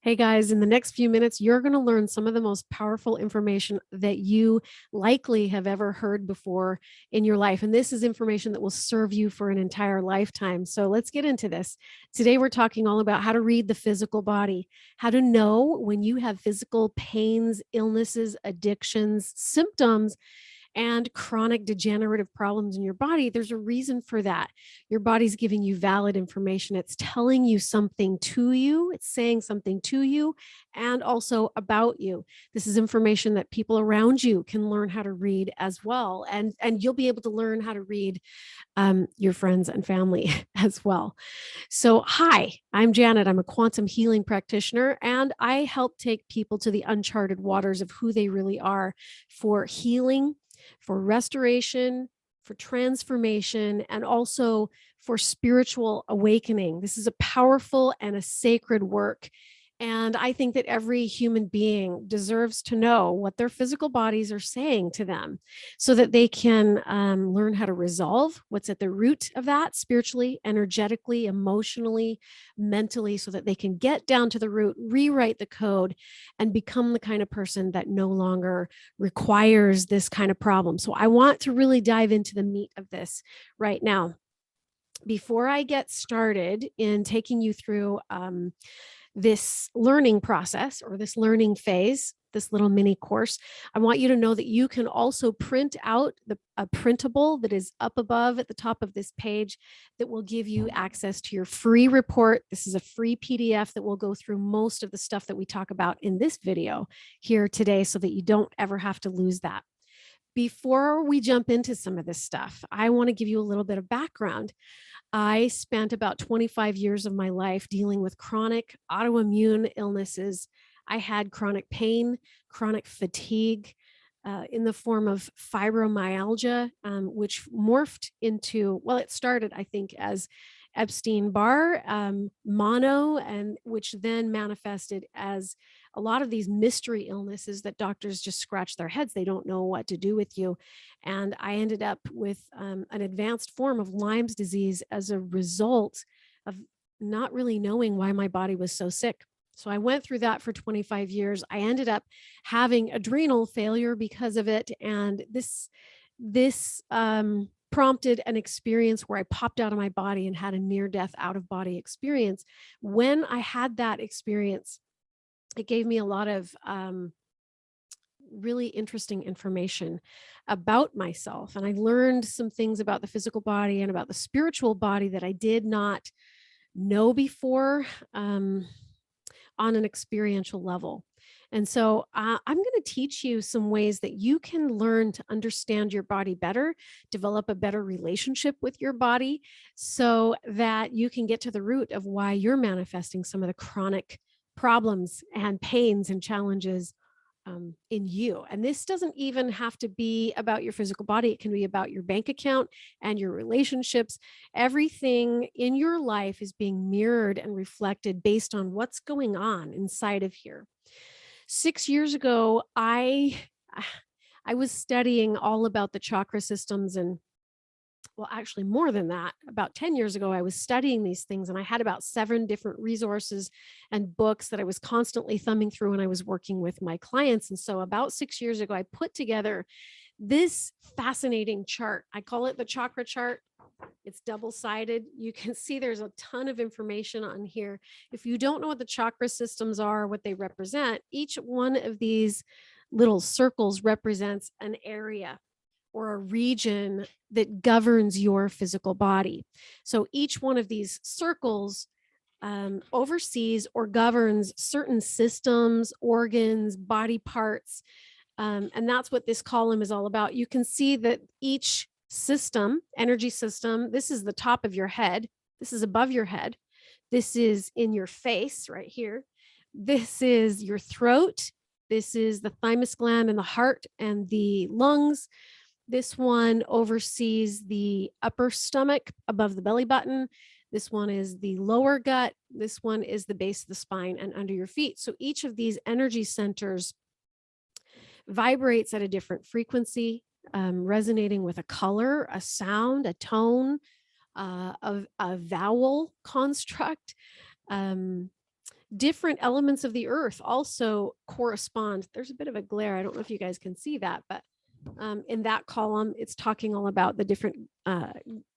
Hey guys, in the next few minutes, you're going to learn some of the most powerful information that you likely have ever heard before in your life. And this is information that will serve you for an entire lifetime. So let's get into this. Today, we're talking all about how to read the physical body, how to know when you have physical pains, illnesses, addictions, symptoms, and chronic degenerative problems in your body. There's a reason for that. Your body's giving you valid information. It's telling you something to you, it's saying something to you, and also about you. This is information that people around you can learn how to read as well. And you'll be able to learn how to read your friends and family as well. So, hi, I'm Janet. I'm a quantum healing practitioner, and I help take people to the uncharted waters of who they really are for healing, for restoration, for transformation, and also for spiritual awakening. This is a powerful and a sacred work. And I think that every human being deserves to know what their physical bodies are saying to them so that they can learn how to resolve what's at the root of that spiritually, energetically, emotionally, mentally, so that they can get down to the root, rewrite the code, and become the kind of person that no longer requires this kind of problem. So I want to really dive into the meat of this right now. Before I get started in taking you through this learning process or this learning phase, this little mini course, I want you to know that you can also print out a printable that is up above at the top of this page that will give you access to your free report. This is a free PDF that will go through most of the stuff that we talk about in this video here today so that you don't ever have to lose that. Before we jump into some of this stuff, I want to give you a little bit of background. I spent about 25 years of my life dealing with chronic autoimmune illnesses. I had chronic pain, chronic fatigue in the form of fibromyalgia, which morphed into, well, it started, I think, as Epstein-Barr, mono, and which then manifested as a lot of these mystery illnesses that doctors just scratch their heads. They don't know what to do with you. And I ended up with an advanced form of Lyme's disease as a result of not really knowing why my body was so sick. So I went through that for 25 years. I ended up having adrenal failure because of it. And this prompted an experience where I popped out of my body and had a near-death out-of-body experience. When I had that experience, it gave me a lot of really interesting information about myself. And I learned some things about the physical body and about the spiritual body that I did not know before on an experiential level. And so I'm going to teach you some ways that you can learn to understand your body better, develop a better relationship with your body so that you can get to the root of why you're manifesting some of the chronic problems and pains and challenges in you. And this doesn't even have to be about your physical body. It can be about your bank account and your relationships. Everything in your life is being mirrored and reflected based on what's going on inside of here. 6 years ago, I was studying all about the chakra systems, and well, actually more than that. About 10 years ago, I was studying these things, and I had about 7 different resources and books that I was constantly thumbing through when I was working with my clients. And so about 6 years ago, I put together this fascinating chart. I call it the Chakra Chart. It's double-sided. You can see there's a ton of information on here. If you don't know what the chakra systems are, what they represent, each one of these little circles represents an area or a region that governs your physical body. So each one of these circles oversees or governs certain systems, organs, body parts. And that's what this column is all about. You can see that each system, energy system, this is the top of your head. This is above your head. This is in your face right here. This is your throat. This is the thymus gland and the heart and the lungs. This one oversees the upper stomach above the belly button. This one is the lower gut. This one is the base of the spine and under your feet. So each of these energy centers vibrates at a different frequency, resonating with a color, a sound, a tone, a vowel construct. different elements of the earth also correspond. There's a bit of a glare. I don't know if you guys can see that, but in that column, it's talking all about the different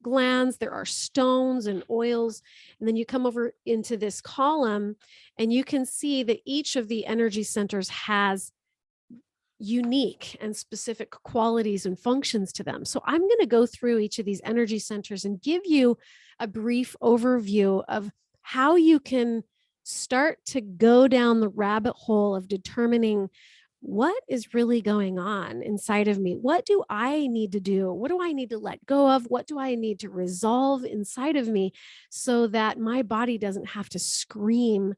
glands. There are stones and oils. And then you come over into this column and you can see that each of the energy centers has unique and specific qualities and functions to them. So I'm going to go through each of these energy centers and give you a brief overview of how you can start to go down the rabbit hole of determining what is really going on inside of me. What do I need to do? What do I need to let go of? What do I need to resolve inside of me so that my body doesn't have to scream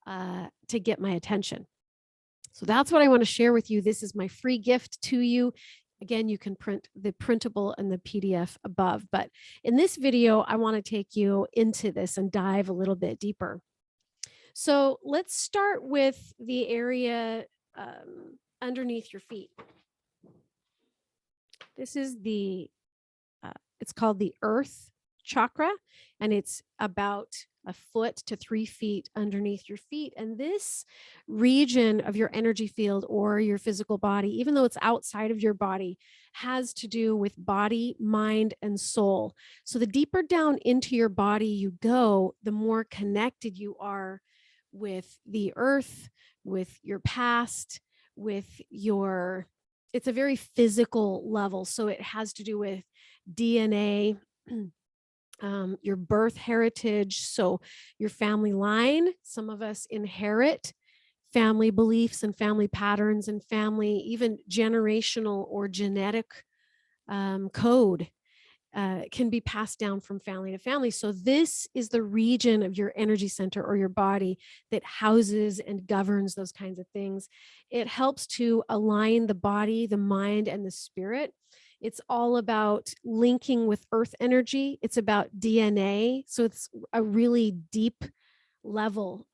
to get my attention? So that's what I want to share with you. This is my free gift to you. Again, you can print the printable and the PDF above. But in this video, I want to take you into this and dive a little bit deeper. So let's start with the area underneath your feet. This is it's called the Earth Chakra, and it's about a foot to 3 feet underneath your feet. And this region of your energy field or your physical body, even though it's outside of your body, has to do with body, mind, and soul. So the deeper down into your body you go, the more connected you are with the earth, with your past, with your, it's a very physical level. So it has to do with DNA, your birth heritage, so your family line. Some of us inherit family beliefs and family patterns and family, even generational or genetic code can be passed down from family to family. So this is the region of your energy center or your body that houses and governs those kinds of things. It helps to align the body, the mind, and the spirit. It's all about linking with earth energy. It's about DNA. So it's a really deep level.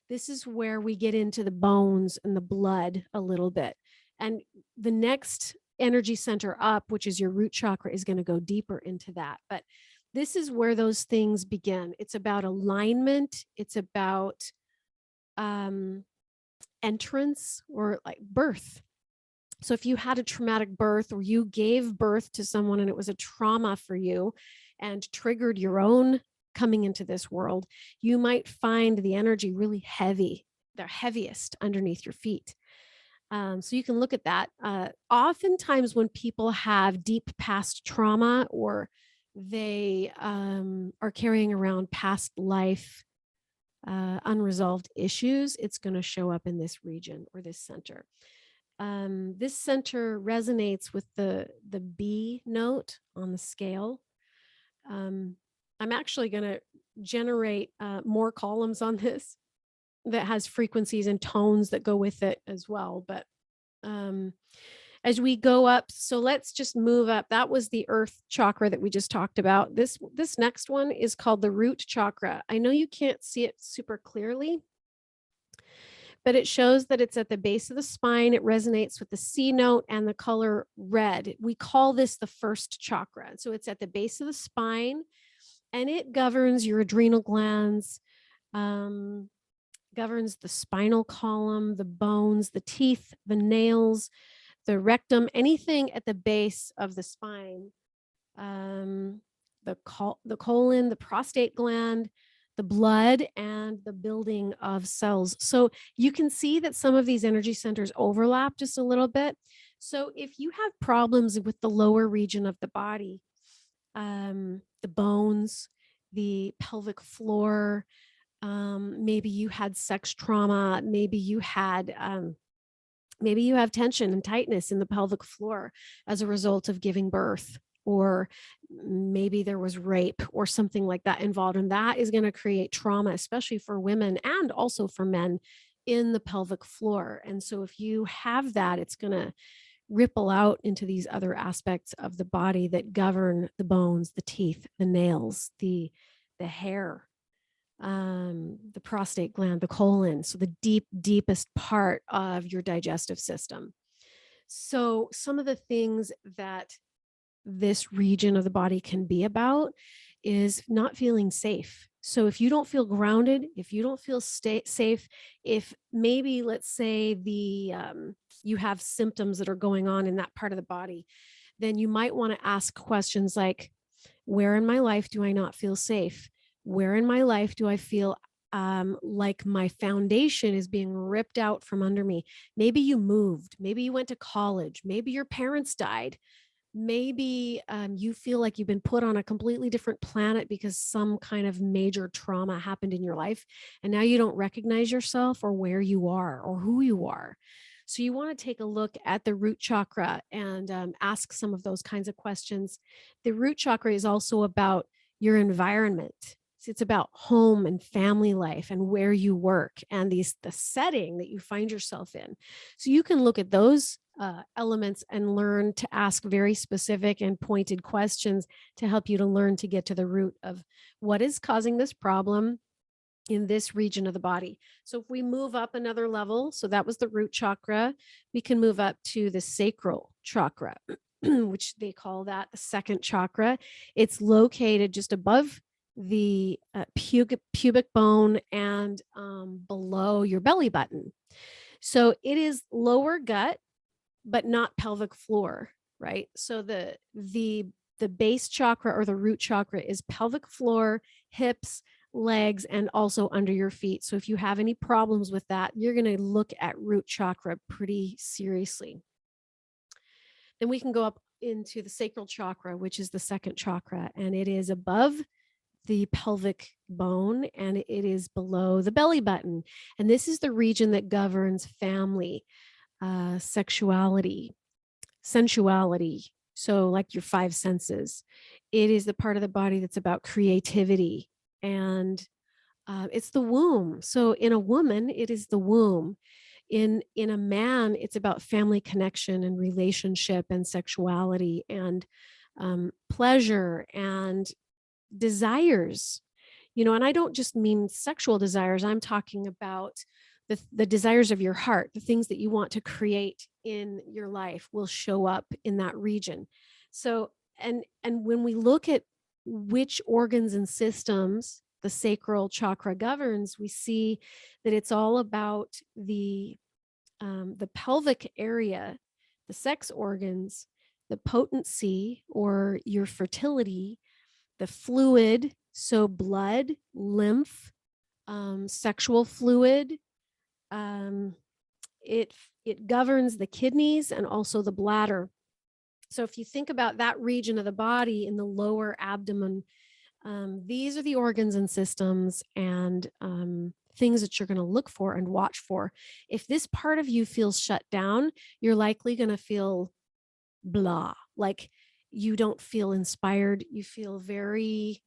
This is where we get into the bones and the blood a little bit. And the next energy center up, which is your root chakra, is going to go deeper into that. But this is where those things begin. It's about alignment. It's about entrance or like birth. So if you had a traumatic birth or you gave birth to someone and it was a trauma for you and triggered your own coming into this world, you might find the energy really heavy, the heaviest underneath your feet. So you can look at that. Oftentimes when people have deep past trauma or they are carrying around past life unresolved issues, it's going to show up in this region or this center. This center resonates with the B note on the scale. I'm actually going to generate more columns on this that has frequencies and tones that go with it as well. But as we go up, so let's just move up. That was the Earth Chakra that we just talked about. This next one is called the Root Chakra. I know you can't see it super clearly, but it shows that it's at the base of the spine. It resonates with the C note and the color red. We call this the first chakra. So it's at the base of the spine, and it governs your adrenal glands, governs the spinal column, the bones, the teeth, the nails, the rectum, anything at the base of the spine, the colon, the prostate gland, the blood, and the building of cells. So you can see that some of these energy centers overlap just a little bit. So if you have problems with the lower region of the body, the bones, the pelvic floor, maybe you had sex trauma, maybe you had maybe you have tension and tightness in the pelvic floor as a result of giving birth, or maybe there was rape or something like that involved. And that is going to create trauma, especially for women and also for men in the pelvic floor. And so if you have that, it's going to ripple out into these other aspects of the body that govern the bones, the teeth, the nails, the hair, the prostate gland, the colon. So the deepest part of your digestive system. So some of the things that this region of the body can be about is not feeling safe. So if you don't feel grounded, if you don't feel safe, if maybe, let's say, you have symptoms that are going on in that part of the body, then you might want to ask questions like, where in my life do I not feel safe? Where in my life do I feel like my foundation is being ripped out from under me? Maybe you moved, maybe you went to college, maybe your parents died. Maybe you feel like you've been put on a completely different planet because some kind of major trauma happened in your life. And now you don't recognize yourself or where you are or who you are. So you want to take a look at the root chakra and ask some of those kinds of questions. The root chakra is also about your environment. It's about home and family life and where you work and the setting that you find yourself in. So you can look at those elements and learn to ask very specific and pointed questions to help you to learn to get to the root of what is causing this problem in this region of the body. So if we move up another level, so that was the root chakra, we can move up to the sacral chakra, which they call that the second chakra. It's located just above the pubic bone and below your belly button. So it is lower gut, but not pelvic floor, right? So the base chakra or the root chakra is pelvic floor, hips, legs, and also under your feet. So if you have any problems with that, you're going to look at root chakra pretty seriously. Then we can go up into the sacral chakra, which is the second chakra, and it is above the pelvic bone and it is below the belly button. And this is the region that governs family, sexuality, sensuality. So like your five senses. It is the part of the body that's about creativity and it's the womb. So in a woman, it is the womb. In a man, it's about family connection and relationship and sexuality and pleasure and desires. And I don't just mean sexual desires. I'm talking about the desires of your heart, the things that you want to create in your life will show up in that region. So, and when we look at which organs and systems the sacral chakra governs, we see that it's all about the pelvic area, the sex organs, the potency or your fertility, the fluid, so blood, lymph, sexual fluid. It governs the kidneys and also the bladder. So if you think about that region of the body in the lower abdomen, these are the organs and systems and things that you're going to look for and watch for. If this part of you feels shut down, you're likely going to feel blah, like you don't feel inspired. You feel very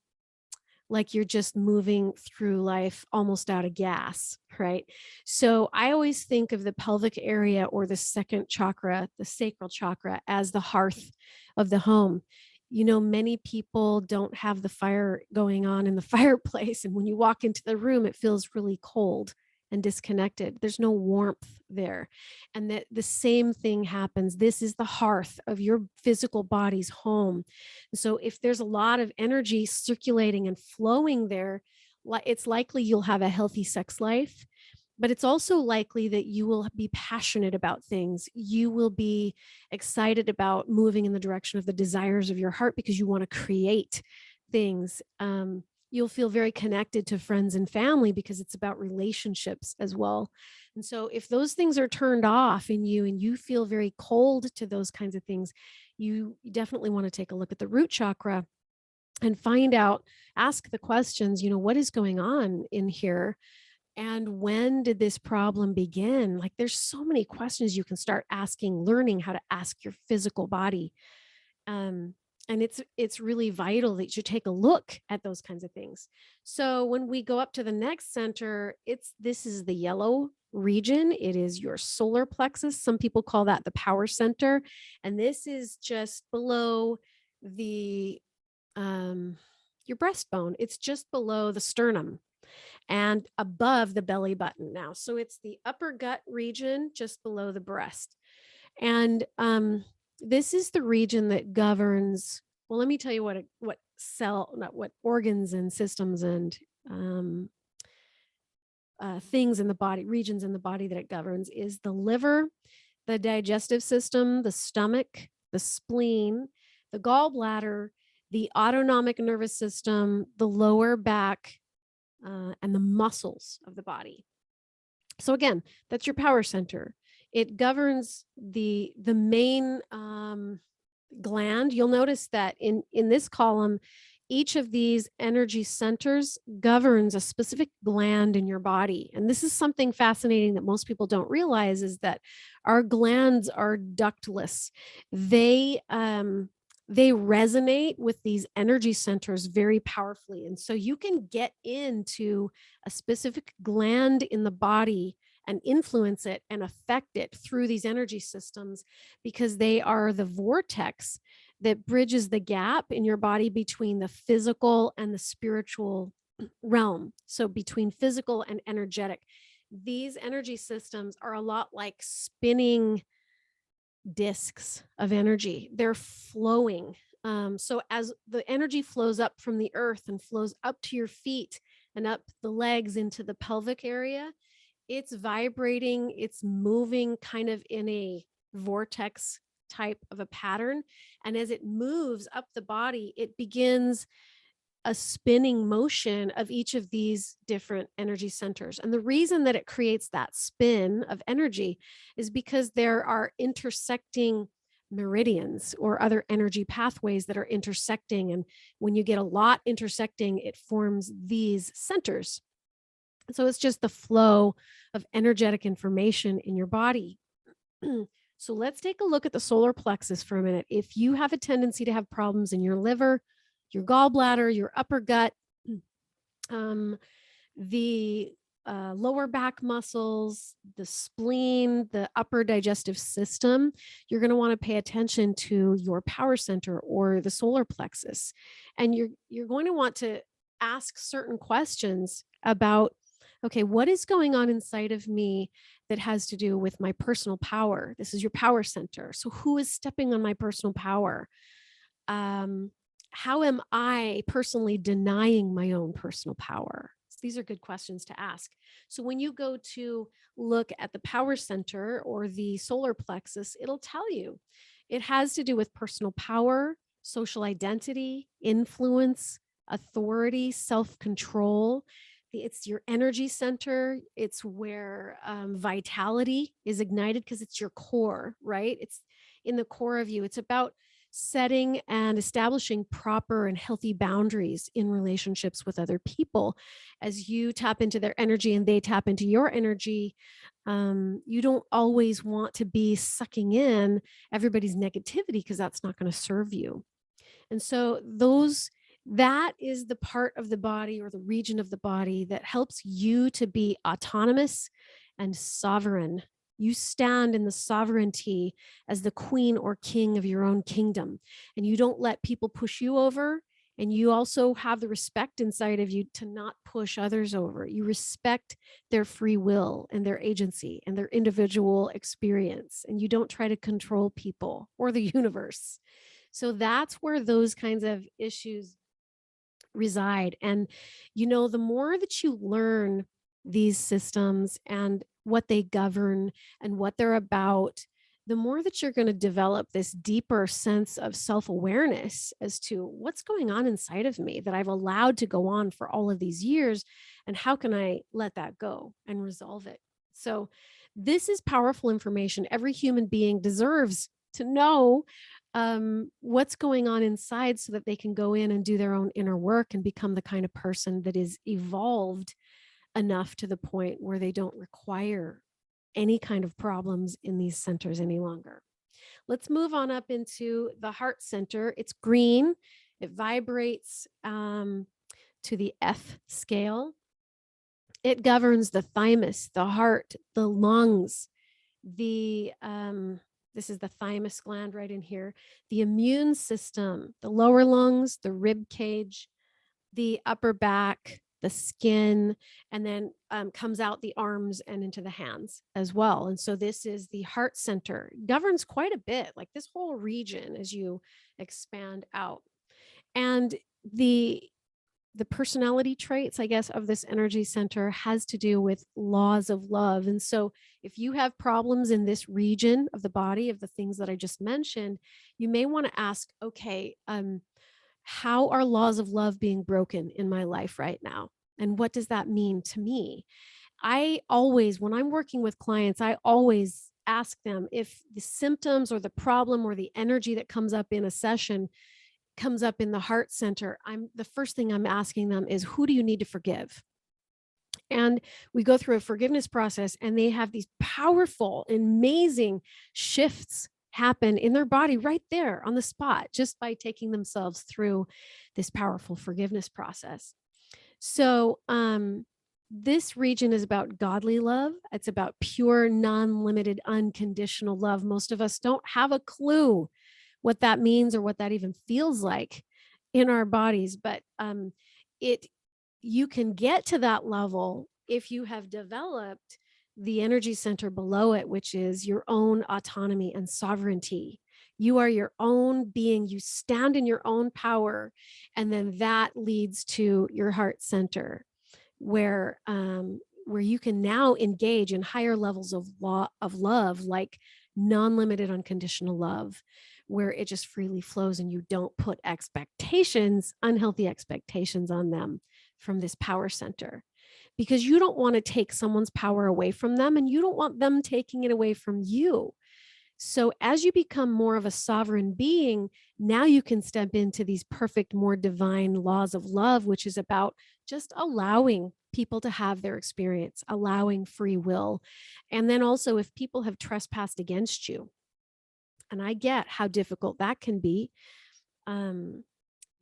like you're just moving through life almost out of gas, right? So I always think of the pelvic area or the second chakra, the sacral chakra, as the hearth of the home. Many people don't have the fire going on in the fireplace. And when you walk into the room, it feels really cold and disconnected. There's no warmth there. And that the same thing happens. This is the hearth of your physical body's home. So if there's a lot of energy circulating and flowing there, it's likely you'll have a healthy sex life, but it's also likely that you will be passionate about things. You will be excited about moving in the direction of the desires of your heart because you want to create things. You'll feel very connected to friends and family because it's about relationships as well. And so if those things are turned off in you and you feel very cold to those kinds of things, you definitely want to take a look at the root chakra and find out, ask the questions, what is going on in here? And when did this problem begin? Like there's so many questions you can start asking, learning how to ask your physical body. And it's really vital that you take a look at those kinds of things. So when we go up to the next center, this is the yellow region. It is your solar plexus. Some people call that the power center. And this is just below the your breastbone. It's just below the sternum and above the belly button now. So it's the upper gut region just below the breast. And this is the region that governs, well, let me tell you what organs and systems and things in the body, regions in the body that it governs is the liver, the digestive system, the stomach, the spleen, the gallbladder, the autonomic nervous system, the lower back, and the muscles of the body. So again, that's your power center. It governs the main gland. You'll notice that in this column, each of these energy centers governs a specific gland in your body. And this is something fascinating that most people don't realize, is that our glands are ductless. They resonate with these energy centers very powerfully. And so you can get into a specific gland in the body and influence it and affect it through these energy systems, because they are the vortex that bridges the gap in your body between the physical and the spiritual realm. So between physical and energetic, these energy systems are a lot like spinning discs of energy. They're flowing. So as the energy flows up from the earth and flows up to your feet and up the legs into the pelvic area, it's vibrating, it's moving kind of in a vortex type of a pattern. And as it moves up the body, it begins a spinning motion of each of these different energy centers. And the reason that it creates that spin of energy is because there are intersecting meridians or other energy pathways that are intersecting. And when you get a lot intersecting, it forms these centers. So it's just the flow of energetic information in your body. So let's take a look at the solar plexus for a minute. If you have a tendency to have problems in your liver, your gallbladder, your upper gut, the lower back muscles, the spleen, the upper digestive system, you're going to want to pay attention to your power center or the solar plexus. And you're going to want to ask certain questions about, okay, what is going on inside of me that has to do with my personal power? This is your power center. So who is stepping on my personal power? How am I personally denying my own personal power? So these are good questions to ask. So when you go to look at the power center or the solar plexus, it'll tell you it has to do with personal power, social identity, influence, authority, self-control. It's your energy center. It's where vitality is ignited because it's your core, right? It's in the core of you. It's about setting and establishing proper and healthy boundaries in relationships with other people. As you tap into their energy and they tap into your energy, you don't always want to be sucking in everybody's negativity, because that's not going to serve you. And so that is the part of the body or the region of the body that helps you to be autonomous and sovereign. You stand in the sovereignty as the queen or king of your own kingdom, and you don't let people push you over. And you also have the respect inside of you to not push others over. You respect their free will and their agency and their individual experience. And you don't try to control people or the universe. So that's where those kinds of issues reside. And, the more that you learn these systems and what they govern and what they're about, the more that you're going to develop this deeper sense of self-awareness as to what's going on inside of me that I've allowed to go on for all of these years, and how can I let that go and resolve it. So this is powerful information. Every human being deserves to know what's going on inside, so that they can go in and do their own inner work and become the kind of person that is evolved enough to the point where they don't require any kind of problems in these centers any longer. Let's move on up into the heart center. It's green. It vibrates to the F scale. It governs the thymus, the heart, the lungs, this is the thymus gland right in here, the immune system, the lower lungs, the rib cage, the upper back, the skin, and then comes out the arms and into the hands as well. And so this is the heart center. It governs quite a bit, like this whole region as you expand out. And the the personality traits, I guess, of this energy center has to do with laws of love. And so if you have problems in this region of the body, of the things that I just mentioned, you may want to ask, okay, how are laws of love being broken in my life right now? And what does that mean to me? I always, when I'm working with clients, I always ask them if the symptoms or the problem or the energy that comes up in a session comes up in the heart center. The first thing I'm asking them is, who do you need to forgive? And we go through a forgiveness process, and they have these powerful, amazing shifts happen in their body right there on the spot, just by taking themselves through this powerful forgiveness process. So, this region is about godly love. It's about pure, non-limited, unconditional love. Most of us don't have a clue what that means or what that even feels like in our bodies, but it you can get to that level if you have developed the energy center below it, which is your own autonomy and sovereignty. You are your own being. You stand in your own power, and then that leads to your heart center, where you can now engage in higher levels of love, like non-limited unconditional love, where it just freely flows and you don't put expectations, unhealthy expectations on them from this power center, because you don't want to take someone's power away from them, and you don't want them taking it away from you. So as you become more of a sovereign being, now you can step into these perfect, more divine laws of love, which is about just allowing people to have their experience, allowing free will. And then also, if people have trespassed against you, and I get how difficult that can be,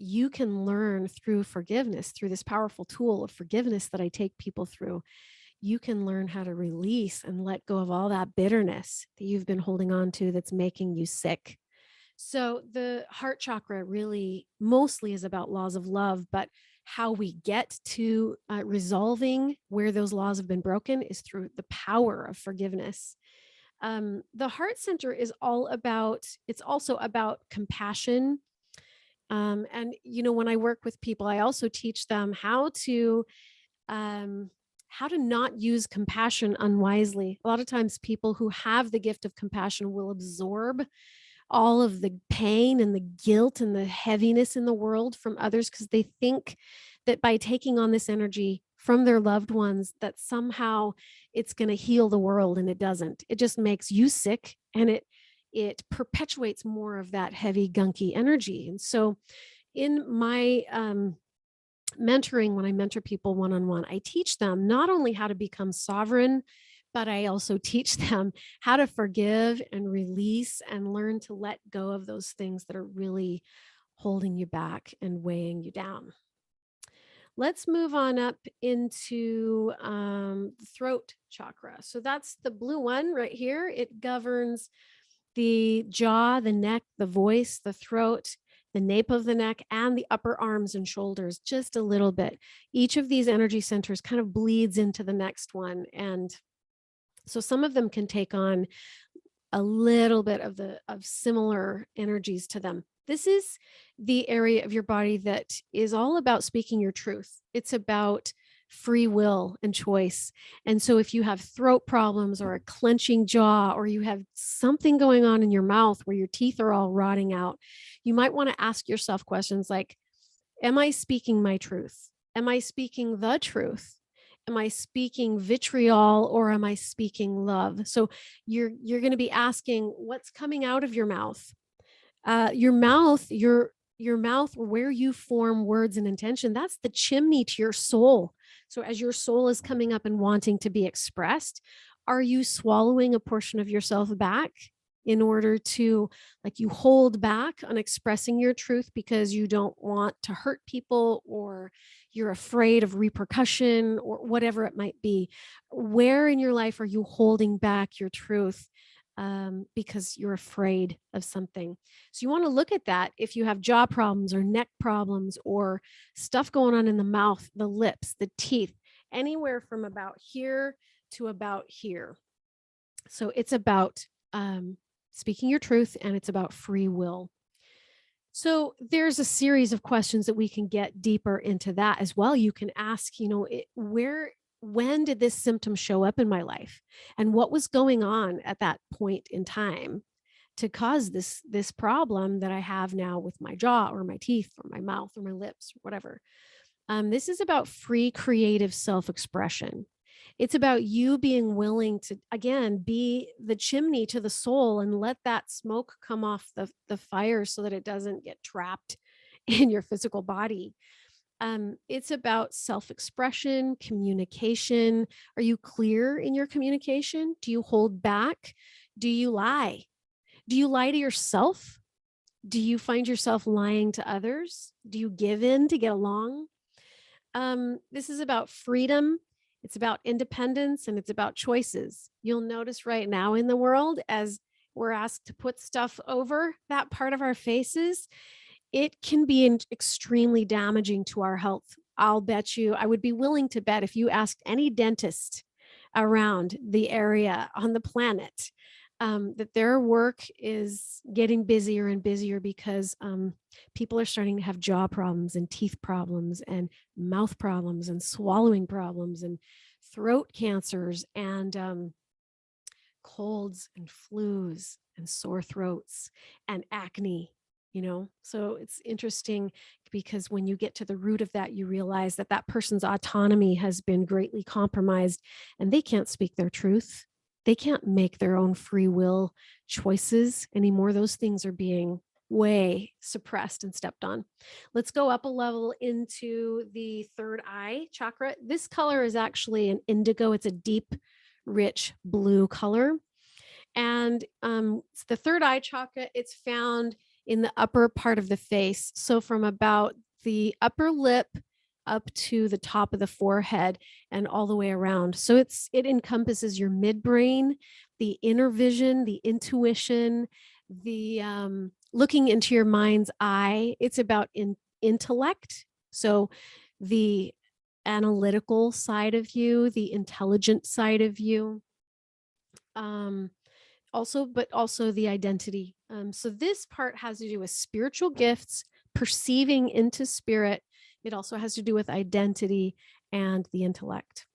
you can learn through forgiveness, through this powerful tool of forgiveness that I take people through. You can learn how to release and let go of all that bitterness that you've been holding on to that's making you sick. So the heart chakra really mostly is about laws of love, but how we get to resolving where those laws have been broken is through the power of forgiveness. The heart center is it's also about compassion. And, when I work with people, I also teach them um, how to not use compassion unwisely. A lot of times people who have the gift of compassion will absorb all of the pain and the guilt and the heaviness in the world from others, because they think that by taking on this energy from their loved ones, that somehow it's going to heal the world, and it doesn't. It just makes you sick, and it perpetuates more of that heavy, gunky energy. And so in my mentoring, when I mentor people one-on-one, I teach them not only how to become sovereign, but I also teach them how to forgive and release and learn to let go of those things that are really holding you back and weighing you down. Let's move on up into the throat chakra. So that's the blue one right here. It governs the jaw, the neck, the voice, the throat, the nape of the neck, and the upper arms and shoulders, just a little bit. Each of these energy centers kind of bleeds into the next one. And so some of them can take on a little bit of similar energies to them. This is the area of your body that is all about speaking your truth. It's about free will and choice. And so if you have throat problems or a clenching jaw, or you have something going on in your mouth where your teeth are all rotting out, you might want to ask yourself questions like, am I speaking my truth? Am I speaking the truth? Am I speaking vitriol, or am I speaking love? So you're going to be asking, what's coming out of your mouth? Your mouth, where you form words and intention, that's the chimney to your soul. So as your soul is coming up and wanting to be expressed, are you swallowing a portion of yourself back in order to, like, you hold back on expressing your truth because you don't want to hurt people, or you're afraid of repercussion, or whatever it might be? Where in your life are you holding back your truth because you're afraid of something? So you want to look at that. If you have jaw problems or neck problems or stuff going on in the mouth, the lips, the teeth, anywhere from about here to about here. So it's about speaking your truth, and it's about free will. So there's a series of questions that we can get deeper into that as well. You can ask, when did this symptom show up in my life? And what was going on at that point in time to cause this problem that I have now with my jaw or my teeth or my mouth or my lips, or whatever. This is about free creative self-expression. It's about you being willing to, again, be the chimney to the soul and let that smoke come off the fire so that it doesn't get trapped in your physical body. It's about self-expression, communication. Are you clear in your communication? Do you hold back? Do you lie? Do you lie to yourself? Do you find yourself lying to others? Do you give in to get along? This is about freedom. It's about independence and it's about choices. You'll notice right now in the world, as we're asked to put stuff over that part of our faces, it can be extremely damaging to our health. I'll bet you, I would be willing to bet if you asked any dentist around the area on the planet, that their work is getting busier and busier because people are starting to have jaw problems and teeth problems and mouth problems and swallowing problems and throat cancers and colds and flus and sore throats and acne. So it's interesting because when you get to the root of that, you realize that that person's autonomy has been greatly compromised and they can't speak their truth. They can't make their own free will choices anymore. Those things are being way suppressed and stepped on. Let's go up a level into the third eye chakra. This color is actually an indigo. It's a deep, rich blue color. And it's the third eye chakra. It's found in the upper part of the face. So from about the upper lip up to the top of the forehead and all the way around. So it encompasses your midbrain, the inner vision, the intuition, the looking into your mind's eye. It's about intellect. So the analytical side of you, the intelligent side of you. But also the identity. So this part has to do with spiritual gifts, perceiving into spirit. It also has to do with identity and the intellect.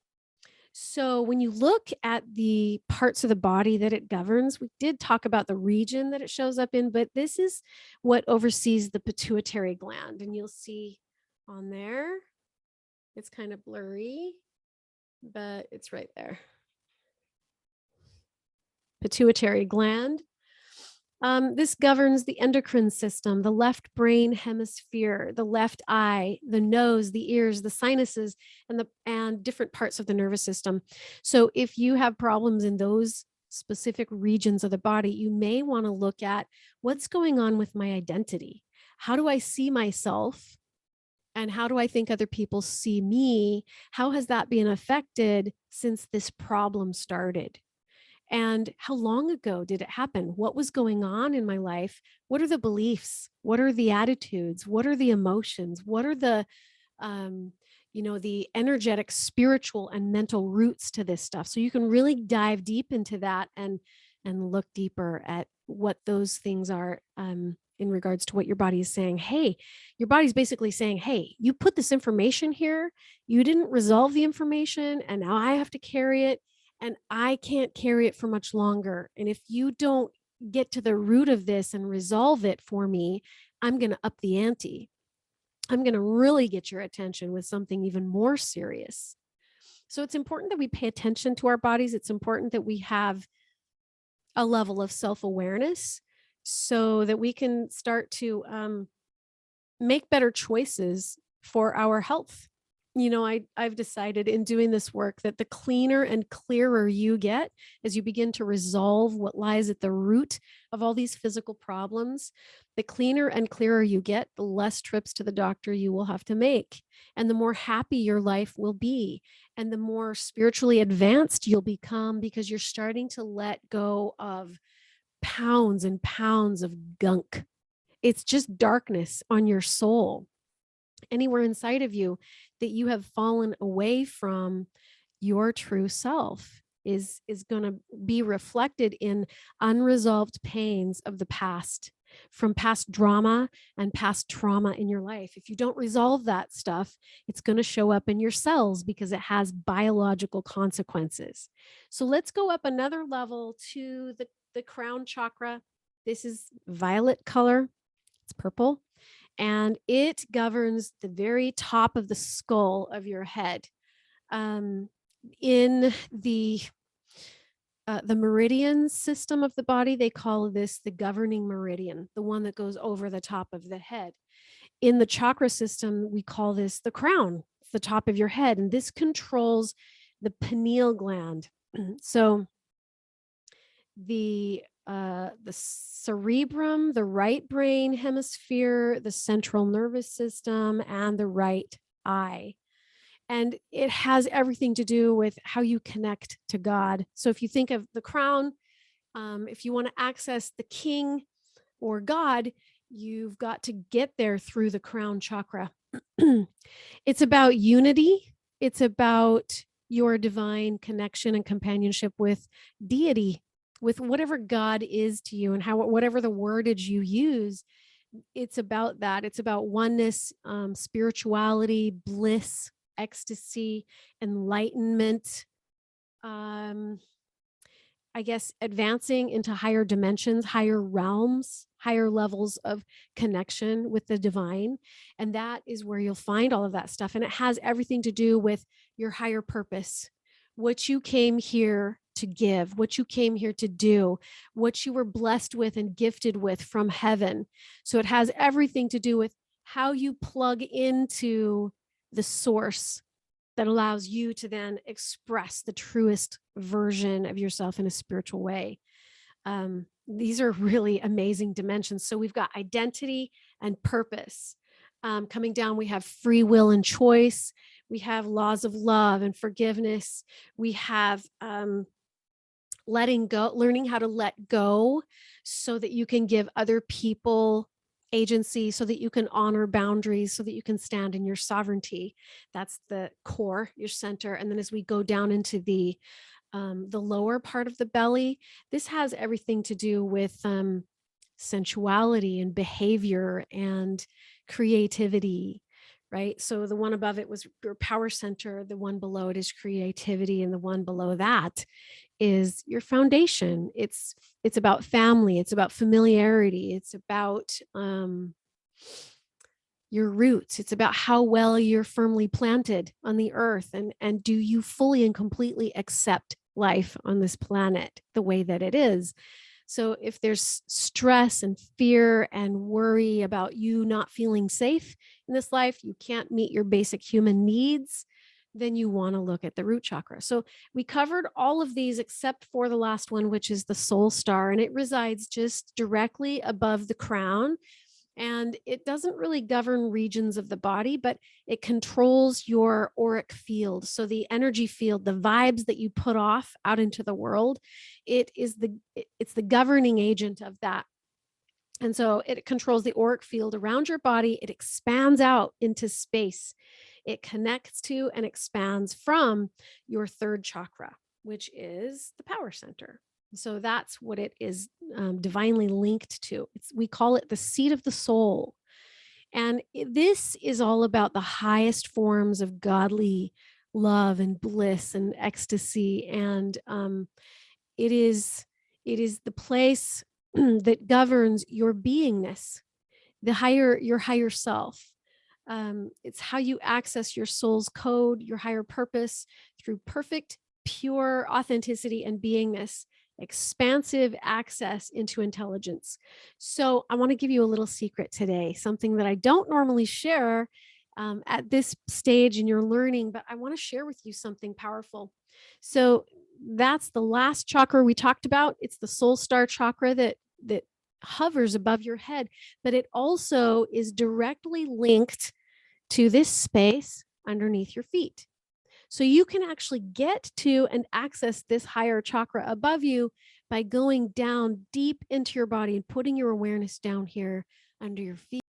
So when you look at the parts of the body that it governs, we did talk about the region that it shows up in, but this is what oversees the pituitary gland. And you'll see on there, it's kind of blurry, but it's right there. Pituitary gland. This governs the endocrine system, the left brain hemisphere, the left eye, the nose, the ears, the sinuses, and different parts of the nervous system. So if you have problems in those specific regions of the body, you may want to look at what's going on with my identity. How do I see myself? And how do I think other people see me? How has that been affected since this problem started? And how long ago did it happen? What was going on in my life? What are the beliefs? What are the attitudes? What are the emotions? What are the the energetic, spiritual, and mental roots to this stuff? So you can really dive deep into that and look deeper at what those things are in regards to what your body is saying. Hey, your body's basically saying, hey, you put this information here, you didn't resolve the information, and now I have to carry it. And I can't carry it for much longer. And if you don't get to the root of this and resolve it for me, I'm going to up the ante. I'm going to really get your attention with something even more serious. So it's important that we pay attention to our bodies. It's important that we have a level of self-awareness so that we can start to make better choices for our health. I've decided in doing this work that the cleaner and clearer you get as you begin to resolve what lies at the root of all these physical problems, the cleaner and clearer you get, the less trips to the doctor you will have to make, and the more happy your life will be, and the more spiritually advanced you'll become because you're starting to let go of pounds and pounds of gunk. It's just darkness on your soul, anywhere inside of you that you have fallen away from your true self is going to be reflected in unresolved pains of the past. from past drama and past trauma in your life. If you don't resolve that stuff, it's going to show up in your cells because it has biological consequences. So let's go up another level to the crown chakra. This is violet color. It's purple. And it governs the very top of the skull of your head. In the meridian system of the body, they call this the governing meridian, the one that goes over the top of the head. In the chakra system, we call this the crown, the top of your head, and this controls the pineal gland. So the cerebrum, the right brain hemisphere, the central nervous system, and the right eye. And it has everything to do with how you connect to God. So if you think of the crown, if you want to access the king or God, you've got to get there through the crown chakra. It's about unity. It's about your divine connection and companionship with deity, with whatever God is to you, and whatever the wordage you use. It's about that. It's about oneness, spirituality, bliss, ecstasy, enlightenment, I guess advancing into higher dimensions, higher realms, higher levels of connection with the divine. And that is where you'll find all of that stuff. And it has everything to do with your higher purpose, what you came here to give, what you came here to do, what you were blessed with and gifted with from heaven. So it has everything to do with how you plug into the source that allows you to then express the truest version of yourself in a spiritual way. These are really amazing dimensions. So we've got identity and purpose. Coming down, we have free will and choice. We have laws of love and forgiveness. We have letting go, learning how to let go so that you can give other people agency, so that you can honor boundaries, so that you can stand in your sovereignty. That's the core, your center. And then as we go down into the lower part of the belly, this has everything to do with sensuality and behavior and creativity, right? So the one above it was your power center. The one below it is creativity. And the one below that is your foundation. It's about family. It's about familiarity. It's about your roots. It's about how well you're firmly planted on the earth, and do you fully and completely accept life on this planet the way that it is. So if there's stress and fear and worry about you not feeling safe in this life, you can't meet your basic human needs, then you want to look at the root chakra. So we covered all of these except for the last one, which is the soul star, and it resides just directly above the crown. And it doesn't really govern regions of the body, but it controls your auric field. So the energy field, the vibes that you put off out into the world, it's the governing agent of that. And so it controls the auric field around your body. It expands out into space. It connects to and expands from your third chakra, which is the power center. So that's what it is divinely linked to. We call it the seat of the soul. And this is all about the highest forms of godly love and bliss and ecstasy. And it is the place that governs your beingness, your higher self. It's how you access your soul's code, your higher purpose through perfect, pure authenticity and beingness, expansive access into intelligence. So I want to give you a little secret today, something that I don't normally share at this stage in your learning, but I want to share with you something powerful. So that's the last chakra we talked about. It's the soul star chakra that hovers above your head, but it also is directly linked to this space underneath your feet. So you can actually get to and access this higher chakra above you by going down deep into your body and putting your awareness down here under your feet.